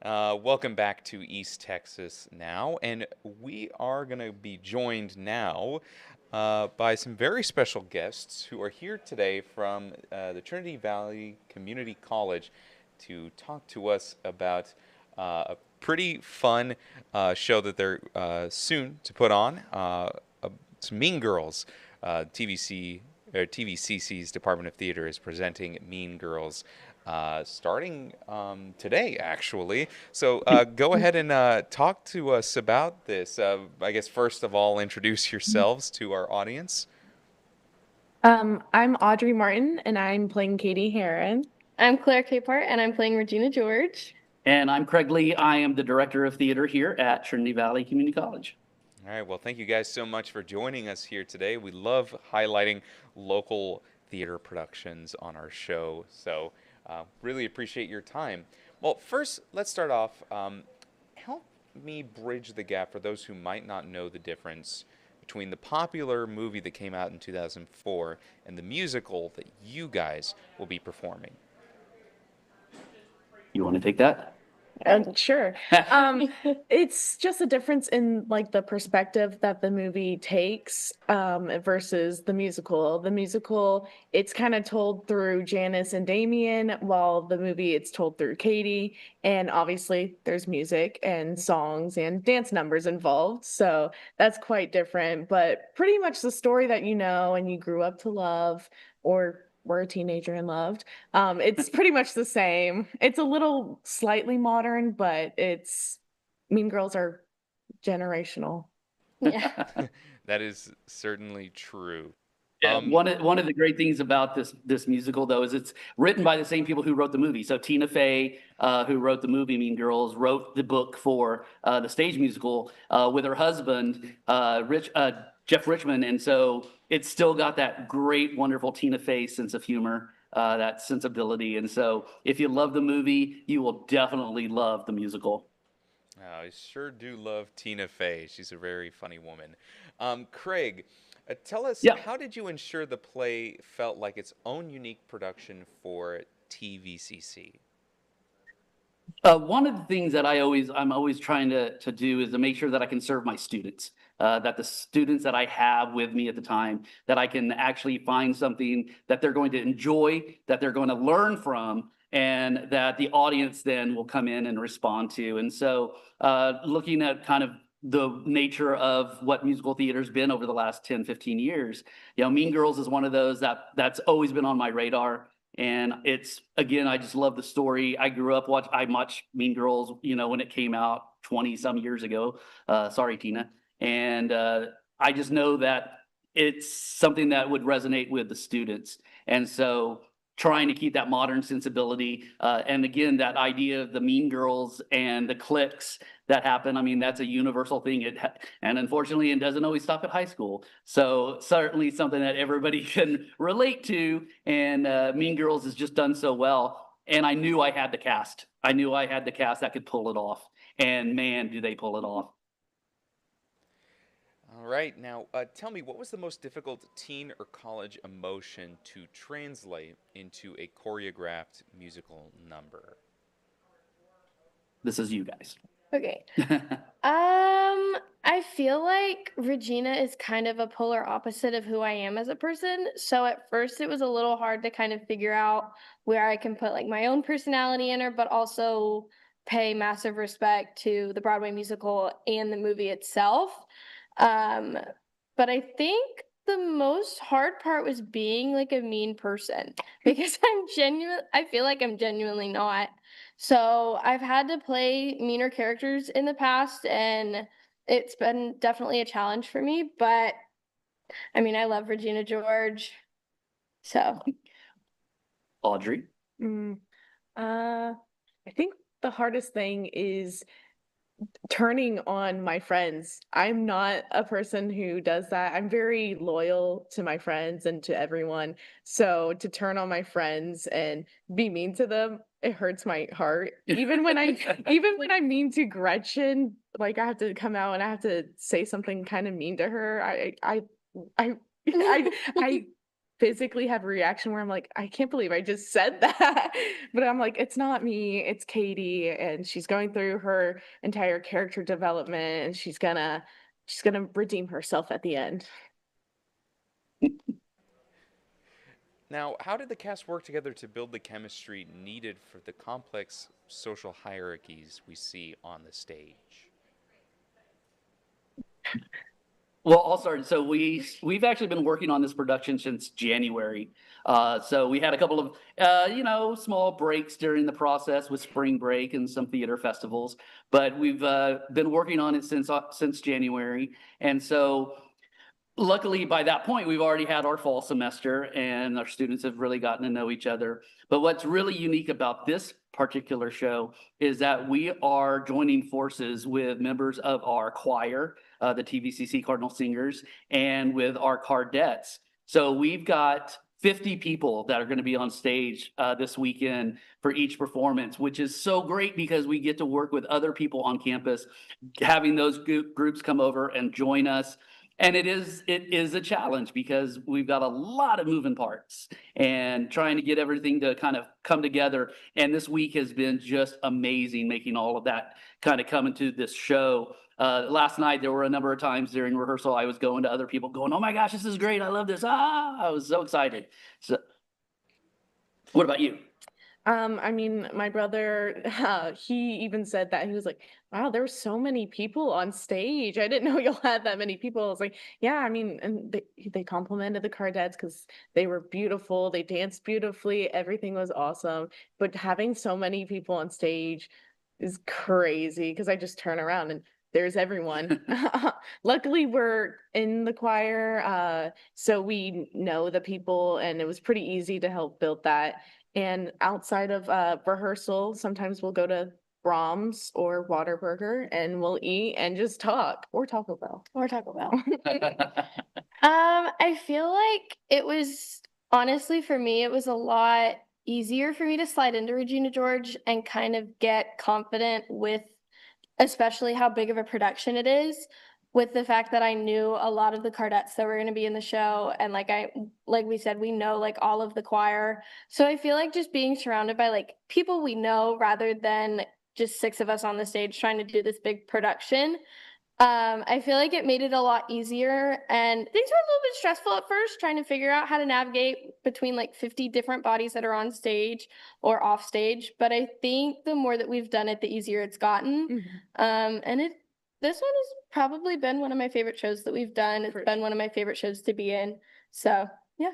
Welcome back to East Texas now, and we are going to be joined now by some very special guests who are here today from the Trinity Valley Community College to talk to us about a pretty fun show that they're soon to put on. It's Mean Girls. TVCC's Department of Theater is presenting Mean Girls starting today, actually. So go ahead and talk to us about this. I guess first of all, introduce yourselves to our audience. I'm Audrey Martin, and I'm playing Katie Heron. I'm Claire Capehart, and I'm playing Regina George. And I'm Craig Lee. I am the director of theater here at Trinity Valley Community College. All right. Well, thank you guys so much for joining us here today. We love highlighting local theater productions on our show. So really appreciate your time. Well, first, let's start off. Help me bridge the gap for those who might not know the difference between the popular movie that came out in 2004 and the musical that you guys will be performing. You want to take that? Sure. It's just a difference in like the perspective that the movie takes versus the musical. The musical, it's kind of told through Janice and Damien, while the movie it's told through Katie. And obviously there's music and songs and dance numbers involved. So that's quite different, but pretty much the story that you know and you grew up to love or were a teenager and loved. It's pretty much the same. It's a little slightly modern, but it's Mean Girls are generational. Yeah. That is certainly true. Yeah, one of the great things about this musical, though, is it's written by the same people who wrote the movie. So Tina Fey, who wrote the movie Mean Girls, wrote the book for the stage musical with her husband, Jeff Richmond, and so it's still got that great, wonderful Tina Fey sense of humor, that sensibility. And so if you love the movie, you will definitely love the musical. I sure do love Tina Fey. She's a very funny woman. Craig, tell us, Yeah. how did you ensure the play felt like its own unique production for TVCC? One of the things that I'm always trying to do is to make sure that I can serve my students, that the students that I have with me at the time, that I can actually find something that they're going to enjoy, that they're going to learn from, and that the audience then will come in and respond to. And so looking at kind of the nature of what musical theater's been over the last 10, 15 years, Mean Girls is one of those that's always been on my radar. And it's, again, I just love the story. I grew up I watched Mean Girls, when it came out 20 some years ago. Sorry, Tina. And I just know that it's something that would resonate with the students. And so trying to keep that modern sensibility. And again, that idea of the Mean Girls and the cliques that happen. I mean, that's a universal thing. And unfortunately, it doesn't always stop at high school. So certainly something that everybody can relate to. And Mean Girls has just done so well. And I knew I had the cast. I knew I had the cast that could pull it off. And man, do they pull it off. All right, now tell me, what was the most difficult teen or college emotion to translate into a choreographed musical number? This is you guys. Okay. I feel like Regina is kind of a polar opposite of who I am as a person. So at first it was a little hard to kind of figure out where I can put like my own personality in her, but also pay massive respect to the Broadway musical and the movie itself. But I think the most hard part was being like a mean person because I feel like I'm genuinely not. So I've had to play meaner characters in the past, and it's been definitely a challenge for me, but I mean, I love Regina George. So Audrey. I think the hardest thing is turning on my friends. I'm not a person who does that. I'm very loyal to my friends and to everyone. So to turn on my friends and be mean to them, it hurts my heart. Even when I'm mean to Gretchen, like I have to come out and I have to say something kind of mean to her. I I physically have a reaction where I'm like, I can't believe I just said that. But I'm like, it's not me, it's Katie, and she's going through her entire character development, and she's gonna redeem herself at the end. Now, how did the cast work together to build the chemistry needed for the complex social hierarchies we see on the stage? Well, I'll start. So we've actually been working on this production since January. So we had a couple of small breaks during the process with spring break and some theater festivals, but we've been working on it since January. And so luckily by that point we've already had our fall semester and our students have really gotten to know each other. But what's really unique about this particular show is that we are joining forces with members of our choir, the TVCC Cardinal Singers, and with our Cardettes. So we've got 50 people that are going to be on stage this weekend for each performance, which is so great because we get to work with other people on campus, having those groups come over and join us. And it is a challenge because we've got a lot of moving parts and trying to get everything to kind of come together. And this week has been just amazing, making all of that kind of come into this show. Last night, there were a number of times during rehearsal, I was going to other people going, "Oh my gosh, this is great. I love this. Ah," I was so excited. So what about you? I mean, my brother, he even said that he was like, "Wow, there were so many people on stage. I didn't know y'all had that many people." I was like, "Yeah, I mean," and they complimented the Cardettes because they were beautiful, they danced beautifully, everything was awesome. But having so many people on stage is crazy because I just turn around and there's everyone. Luckily, we're in the choir, so we know the people, and it was pretty easy to help build that. And outside of rehearsal, sometimes we'll go to Brahms or Whataburger and we'll eat and just talk or Taco Bell. Or Taco Bell. I feel like it was honestly for me, it was a lot easier for me to slide into Regina George and kind of get confident with especially how big of a production it is, with the fact that I knew a lot of the Cardettes that were gonna be in the show, and like we said, we know, like, all of the choir. So I feel like just being surrounded by, like, people we know rather than just 6 of us on the stage trying to do this big production, I feel like it made it a lot easier, and things were a little bit stressful at first, trying to figure out how to navigate between like 50 different bodies that are on stage or off stage. But I think the more that we've done it, the easier it's gotten. And this one has probably been one of my favorite shows that we've done. It's been one of my favorite shows to be in. So yeah.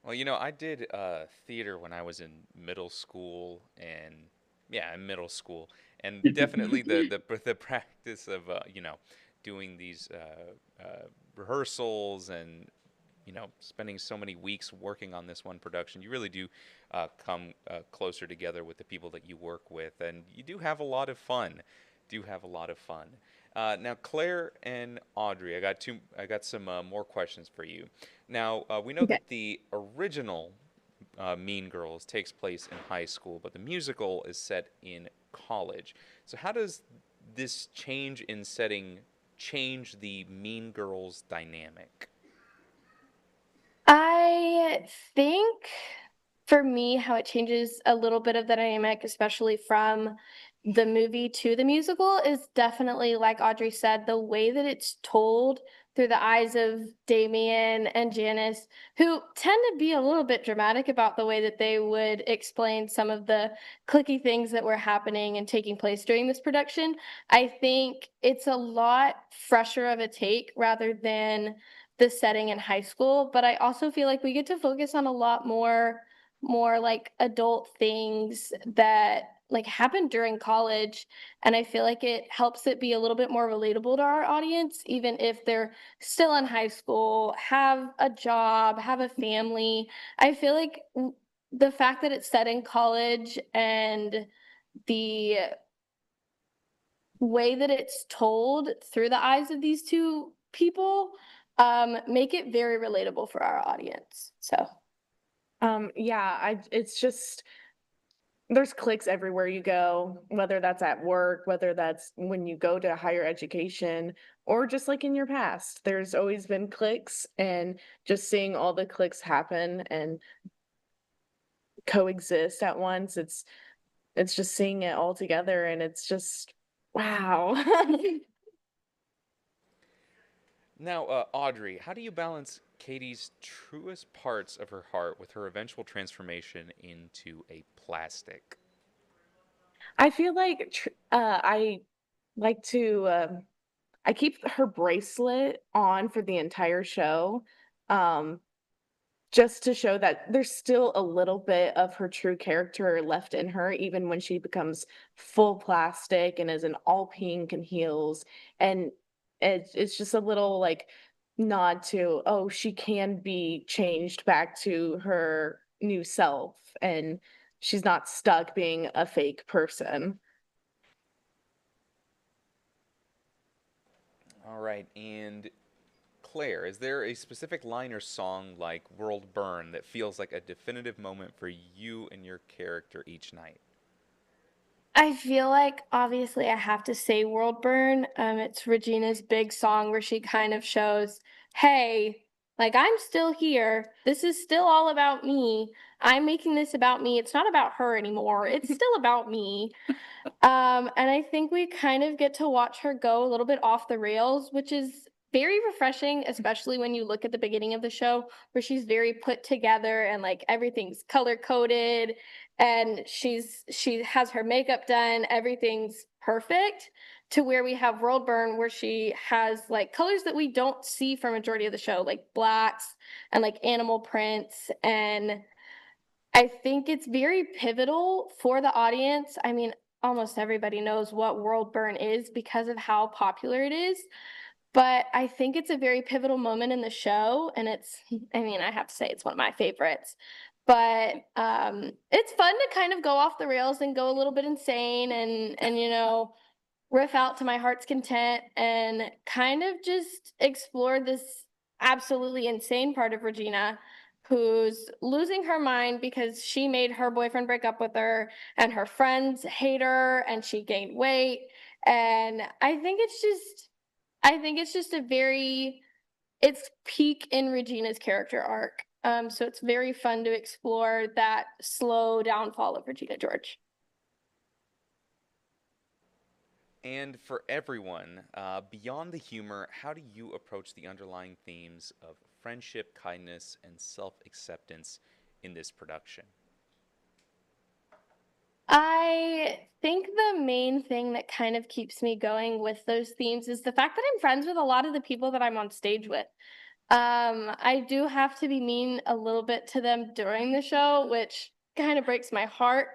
Well, I did theater when I was in middle school, and yeah, in middle school, and definitely the practice of doing these rehearsals and spending so many weeks working on this one production. You really do come closer together with the people that you work with, and you do have a lot of fun. Do have a lot of fun. Now, Claire and Audrey, I got some more questions for you. Now, we know Okay. that the original Mean Girls takes place in high school, but the musical is set in college. So, how does this change in setting change the Mean Girls dynamic? I think for me, how it changes a little bit of the dynamic, especially from the movie to the musical, is definitely, like Audrey said, the way that it's told through the eyes of Damien and Janice, who tend to be a little bit dramatic about the way that they would explain some of the clicky things that were happening and taking place during this production. I think it's a lot fresher of a take rather than the setting in high school, but I also feel like we get to focus on a lot more like adult things that like happen during college, and I feel like it helps it be a little bit more relatable to our audience, even if they're still in high school, have a job, have a family. I feel like the fact that it's set in college and the way that it's told through the eyes of these two people make it very relatable for our audience. So Yeah, it's just there's cliques everywhere you go, whether that's at work, whether that's when you go to higher education, or just like in your past. There's always been cliques, and just seeing all the cliques happen and coexist at once, it's just seeing it all together, and it's just wow. Now, Audrey, how do you balance Katie's truest parts of her heart with her eventual transformation into a plastic? I feel like I like to I keep her bracelet on for the entire show. Um just to show that there's still a little bit of her true character left in her, even when she becomes full plastic and is in all pink and heels. And it's just a little like nod to, oh, she can be changed back to her new self. And she's not stuck being a fake person. All right, and Claire, is there a specific line or song like World Burn that feels like a definitive moment for you and your character each night? I feel like obviously I have to say World Burn. It's Regina's big song where she kind of shows, hey, like I'm still here. This is still all about me. I'm making this about me. It's not about her anymore. It's still about me. And I think we kind of get to watch her go a little bit off the rails, which is very refreshing, especially when you look at the beginning of the show where she's very put together and like everything's color coded and she has her makeup done, everything's perfect to where we have World Burn where she has like colors that we don't see for majority of the show, like blacks and like animal prints. And I think it's very pivotal for the audience. I mean, almost everybody knows what World Burn is because of how popular it is. But I think it's a very pivotal moment in the show. And it's, I mean, I have to say it's one of my favorites. But it's fun to kind of go off the rails and go a little bit insane and you know, riff out to my heart's content and kind of just explore this absolutely insane part of Regina who's losing her mind because she made her boyfriend break up with her and her friends hate her and she gained weight. And I think it's just a very it's peak in Regina's character arc. So it's very fun to explore that slow downfall of Regina George. And for everyone, beyond the humor, how do you approach the underlying themes of friendship, kindness, and self acceptance in this production? I think the main thing that kind of keeps me going with those themes is the fact that I'm friends with a lot of the people that I'm on stage with. I do have to be mean a little bit to them during the show, which kind of breaks my heart.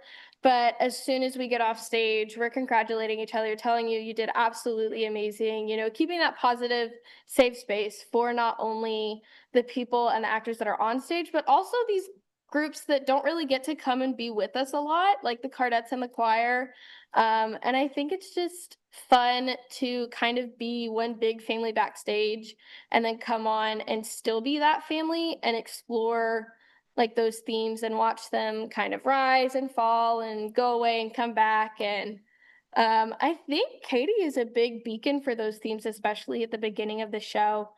But as soon as we get off stage, we're congratulating each other, telling you did absolutely amazing, you know, keeping that positive, safe space for not only the people and the actors that are on stage, but also these groups that don't really get to come and be with us a lot, like the Cardettes and the choir. And I think it's just fun to kind of be one big family backstage and then come on and still be that family and explore like those themes and watch them kind of rise and fall and go away and come back. And I think Katie is a big beacon for those themes, especially at the beginning of the show.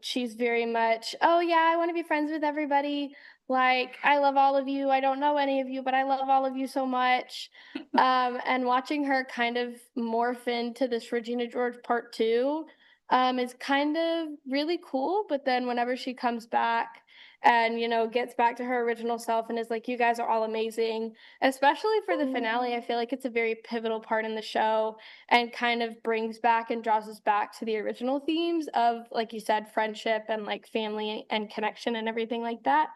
She's very much, oh yeah, I want to be friends with everybody. Like, I love all of you. I don't know any of you, but I love all of you so much. And watching her kind of morph into this Regina George part two is kind of really cool. But then whenever she comes back and, you know, gets back to her original self and is like, you guys are all amazing, especially for the finale, I feel like it's a very pivotal part in the show and kind of brings back and draws us back to the original themes of, like you said, friendship and like family and connection and everything like that.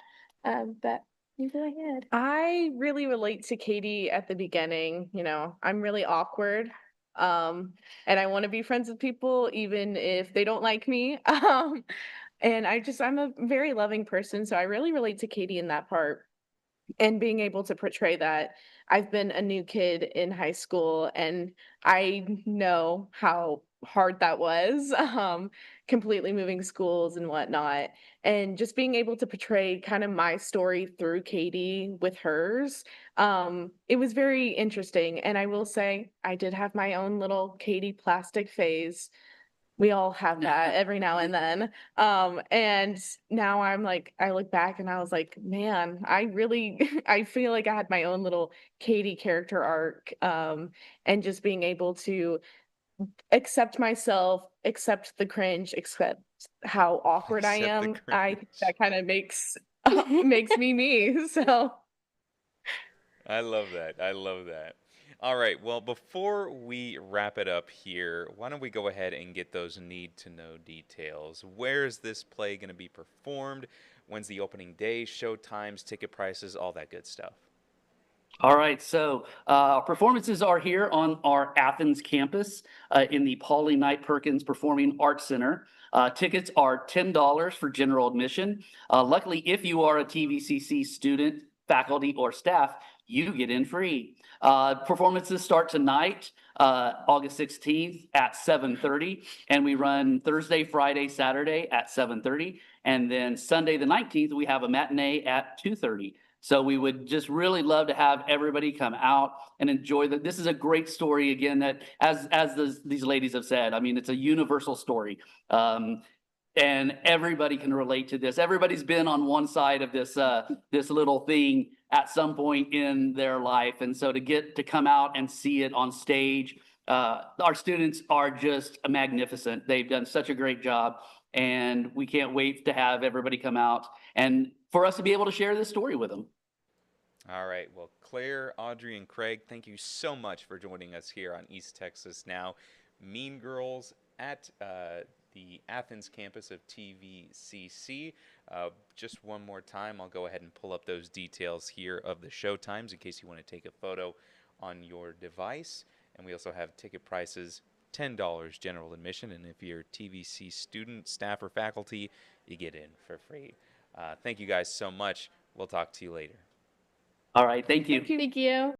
But you go ahead. I really relate to Katie at the beginning. You know, I'm really awkward. And I want to be friends with people even if they don't like me. And I'm a very loving person, so I really relate to Katie in that part and being able to portray that. I've been a new kid in high school, and I know how hard that was, completely moving schools and whatnot. And just being able to portray kind of my story through Katie with hers, it was very interesting. And I will say, I did have my own little Katie plastic phase. We all have that every now and then. And now I'm like, I look back and I was like, man, I really, I feel like I had my own little Katie character arc. And just being able to accept myself, accept the cringe, accept how awkward I Accept the am. I think cringe. that kind of makes makes me me. So I love that. I love that. All right. Well, before we wrap it up here, why don't we go ahead and get those need to know details? Where is this play going to be performed? When's the opening day, show times, ticket prices, all that good stuff? All right, so performances are here on our Athens campus in the Pauline Knight Perkins Performing Arts Center. Tickets are $10 for general admission. Luckily, if you are a TVCC student, faculty, or staff, you get in free. Performances start tonight, August 16th at 7:30, and we run Thursday, Friday, Saturday at 7:30, and then Sunday the 19th, we have a matinee at 2:30. So we would just really love to have everybody come out and enjoy that. This is a great story again that these ladies have said, I mean, it's a universal story. And everybody can relate to this. Everybody's been on one side of this this little thing at some point in their life. And so to get to come out and see it on stage, our students are just magnificent. They've done such a great job, and we can't wait to have everybody come out and for us to be able to share this story with them. All right. Well, Claire, Audrey, and Craig, thank you so much for joining us here on East Texas Now. Mean Girls at the Athens campus of TVCC. Just one more time, I'll go ahead and pull up those details here of the show times in case you want to take a photo on your device. And we also have ticket prices, $10 general admission. And if you're a TVC student, staff, or faculty, you get in for free. Thank you guys so much. We'll talk to you later. All right, thank you. thank you. Thank you.